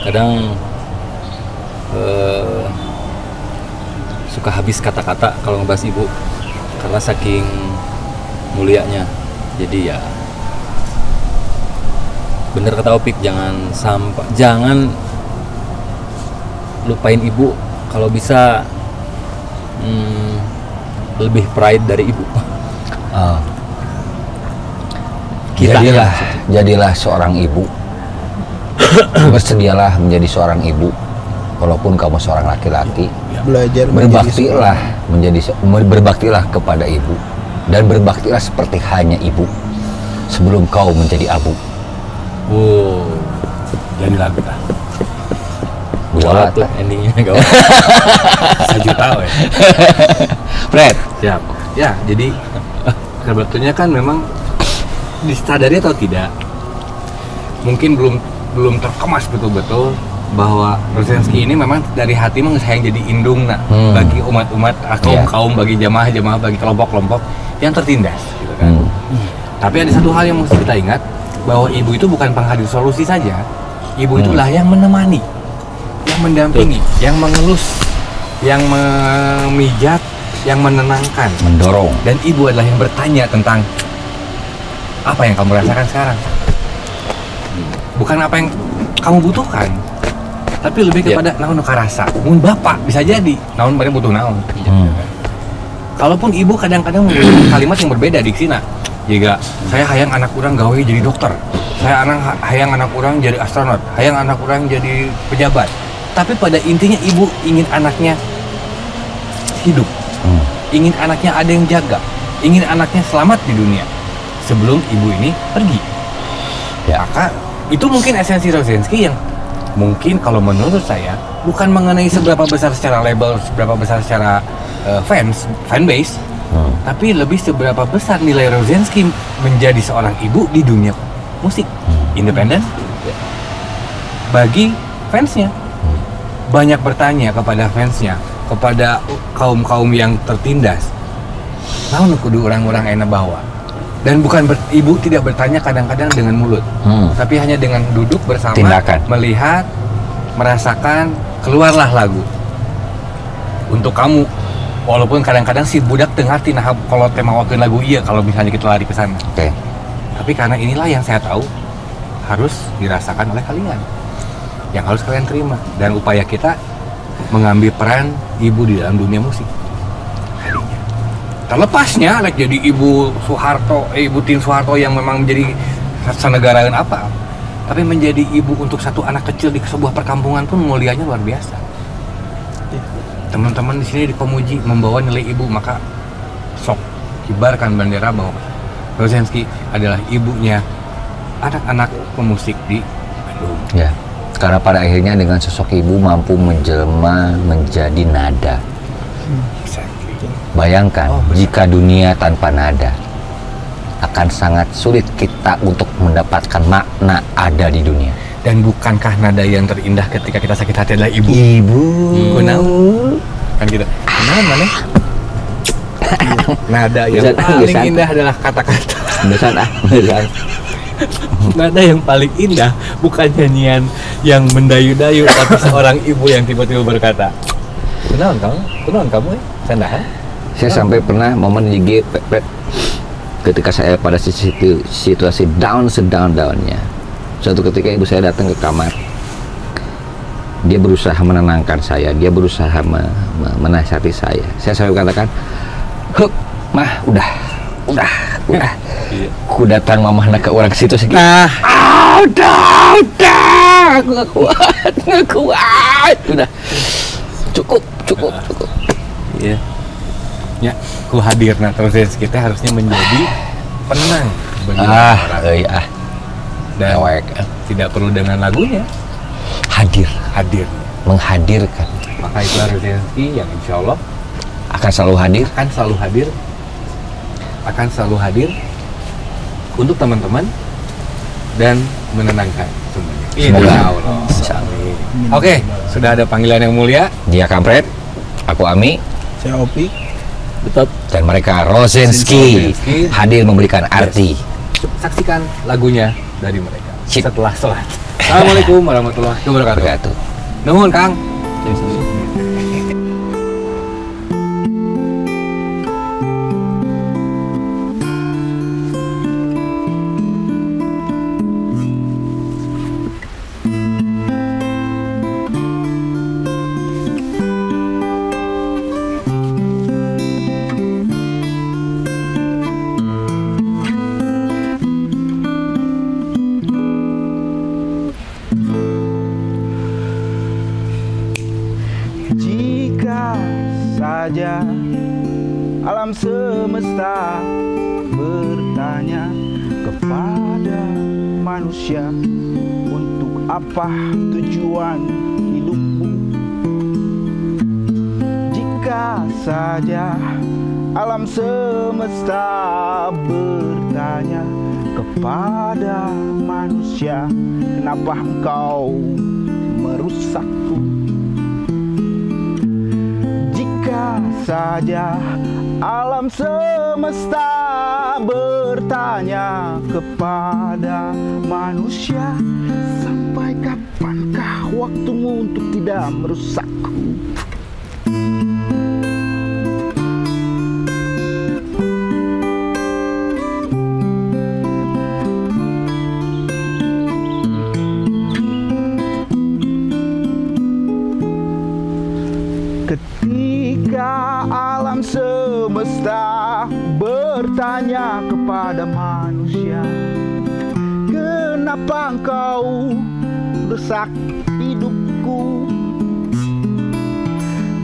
kadang suka habis kata-kata kalau ngebahas ibu karena saking mulianya. Jadi ya bener kata Opik, jangan lupain ibu. Kalau bisa lebih pride dari ibu. Jadilah seorang ibu. Bersedialah menjadi seorang ibu, walaupun kamu seorang laki-laki. Belajar berbaktilah kepada ibu, dan berbaktilah seperti hanya ibu sebelum kau menjadi abu. Jadi lagu dah. Gawat lah endingnya, gawat. 1 juta weh. Fred, siap. Ya, jadi sebetulnya kan memang disadari atau tidak, mungkin belum terkemas betul-betul bahwa Rosenski ini memang dari hati sayang jadi indung bagi umat-umat, kaum bagi jamaah-jamaah, bagi kelompok-kelompok yang tertindas gitu kan. Tapi ada satu hal yang mesti kita ingat, bahwa ibu itu bukan penghadir solusi saja. Ibu itulah yang menemani, yang mendampingi, yang mengelus, yang memijat, yang menenangkan, mendorong. Dan ibu adalah yang bertanya tentang apa yang kamu rasakan sekarang. Bukan apa yang kamu butuhkan, tapi lebih kepada naon karasa. Mun bapak bisa jadi naon mereka butuh naon. Kalaupun ibu kadang-kadang menggunakan kalimat yang berbeda diksina. Jika saya hayang anak orang gawe jadi dokter, saya hayang anak orang jadi astronot, hayang anak orang jadi pejabat. Tapi pada intinya ibu ingin anaknya hidup, ingin anaknya ada yang jaga, ingin anaknya selamat di dunia sebelum ibu ini pergi. Maka itu mungkin esensi Rosenski yang Mungkin kalau menurut saya bukan mengenai seberapa besar secara label, seberapa besar secara fanbase, tapi lebih seberapa besar nilai Rozensky menjadi seorang ibu di dunia musik independen bagi fansnya. Banyak bertanya kepada fansnya, kepada kaum yang tertindas, naon kudu orang-orang enak bawa. Dan bukan ibu tidak bertanya kadang-kadang dengan mulut, tapi hanya dengan duduk bersama, tindakan, melihat, merasakan, keluarlah lagu untuk kamu. Walaupun kadang-kadang si budak dengarti nah kalau tema wakil lagu iya kalau misalnya kita lari ke sana. Okay. Tapi karena inilah yang saya tahu harus dirasakan oleh kalian, yang harus kalian terima, dan upaya kita mengambil peran ibu di dalam dunia musik. Terlepasnya, jadi Ibu Soeharto, Ibu Tien Soeharto yang memang menjadi senegaraan apa, tapi menjadi ibu untuk satu anak kecil di sebuah perkampungan pun mulianya luar biasa. Teman-teman di sini di Komuji membawa nilai ibu, maka sok kibarkan bendera bahwa Rozensky adalah ibunya anak-anak pemusik di Bandung. Ya, karena pada akhirnya dengan sosok ibu mampu menjelma menjadi nada. Bayangkan jika dunia tanpa nada, akan sangat sulit kita untuk mendapatkan makna ada di dunia. Dan bukankah nada yang terindah ketika kita sakit hati adalah ibu? Ibu. Kunaon? Kan gitu. Kunaon mana? Nada yang paling indah adalah kata-kata. Nada yang paling indah bukan nyanyian yang mendayu-dayu, tapi seorang ibu yang tiba-tiba berkata, "Kunaon kamu? Kunaon kamu? Sandahan?" Saya sampai pernah momen di ketika saya pada situasi sedown-nya. Suatu ketika ibu saya datang ke kamar. Dia berusaha menenangkan saya, dia berusaha menasihati saya. Saya selalu katakan, "Hup, mah, udah. Ku datang mamah ke orang situ segitu. Udah, aku nggak kuat. Udah, cukup. Iya. Ya, ku hadir terus kita harusnya menjadi penenang bagi orang. Dan tidak perlu dengan lagunya, hadir, menghadirkan. Maka itu Rozensky yang insya Allah akan selalu hadir untuk teman-teman dan menenangkan semuanya. Semoga. Insya Allah. Oke, sudah ada panggilan yang mulia. Dia Kampret, aku Ami, saya Opi. Betul. Dan mereka Rozensky hadir memberikan arti. Saksikan lagunya dari mereka setelah sholat. Assalamualaikum warahmatullahi wabarakatuh. Nuhun Kang. saja alam semesta bertanya kepada manusia, untuk apa tujuan hidupmu? Jika saja alam semesta bertanya kepada manusia, kenapa engkau merusakku? Jika saja alam semesta bertanya kepada manusia, sampai kapankah waktumu untuk tidak merusakku? Ketika alam semesta bertanya kepada manusia, kenapa engkau rusak hidupku?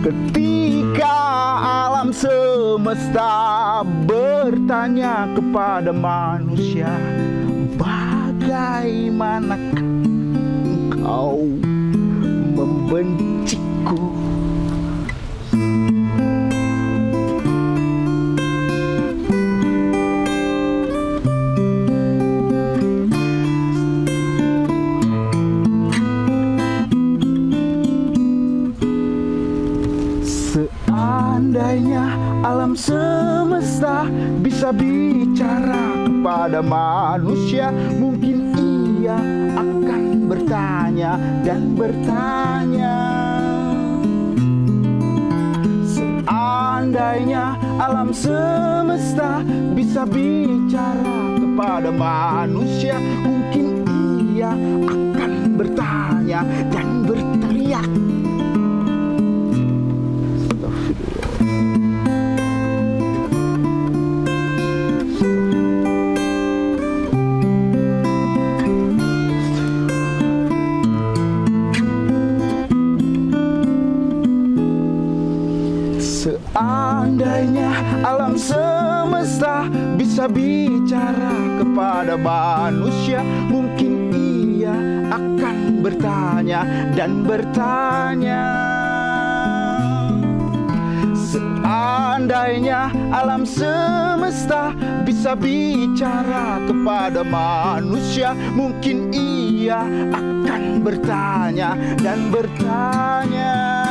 Ketika alam semesta bertanya kepada manusia, bagaimanakah engkau? membenciku. Seandainya alam semesta bisa bicara kepada manusia, mungkin ia akan bertanya dan bertanya. Seandainya alam semesta bisa bicara kepada manusia, mungkin ia akan bertanya dan berteriak. Seandainya alam semesta bisa bicara kepada manusia, mungkin ia akan bertanya dan bertanya. Seandainya alam semesta bisa bicara kepada manusia, mungkin ia akan bertanya dan bertanya.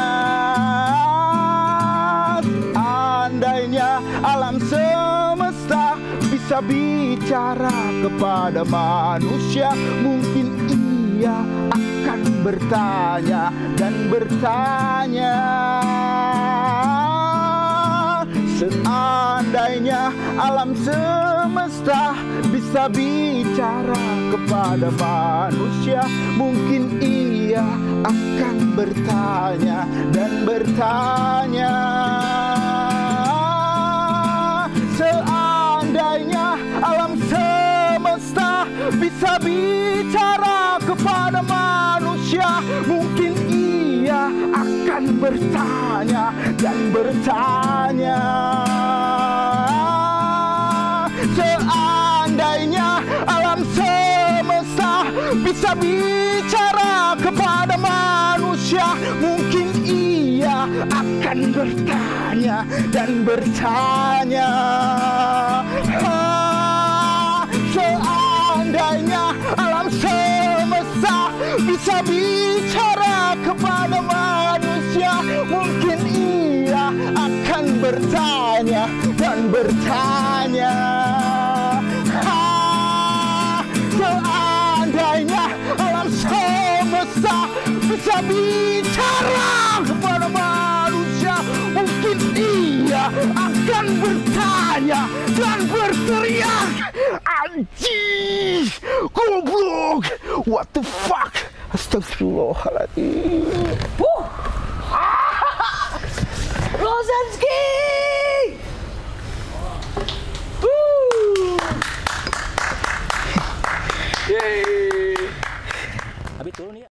Seandainya alam semesta bisa bicara kepada manusia, mungkin ia akan bertanya dan bertanya. Seandainya alam semesta bisa bicara kepada manusia, mungkin ia akan bertanya dan bertanya. Seandainya alam semesta bisa bicara kepada manusia, mungkin ia akan bertanya dan bertanya. Seandainya alam semesta bisa bicara kepada manusia, mungkin ia akan bertanya dan bertanya. Seandainya alam semesta bisa bicara kepada manusia, mungkin ia akan bertanya dan bertanya. Seandainya alam semesta bisa bicara kepada manusia, mungkin ia akan bertanya dan berteriak, anjing, goblok, what the fuck, astagfirullahaladzim. Rosanski! Yeay. Habis turun ya.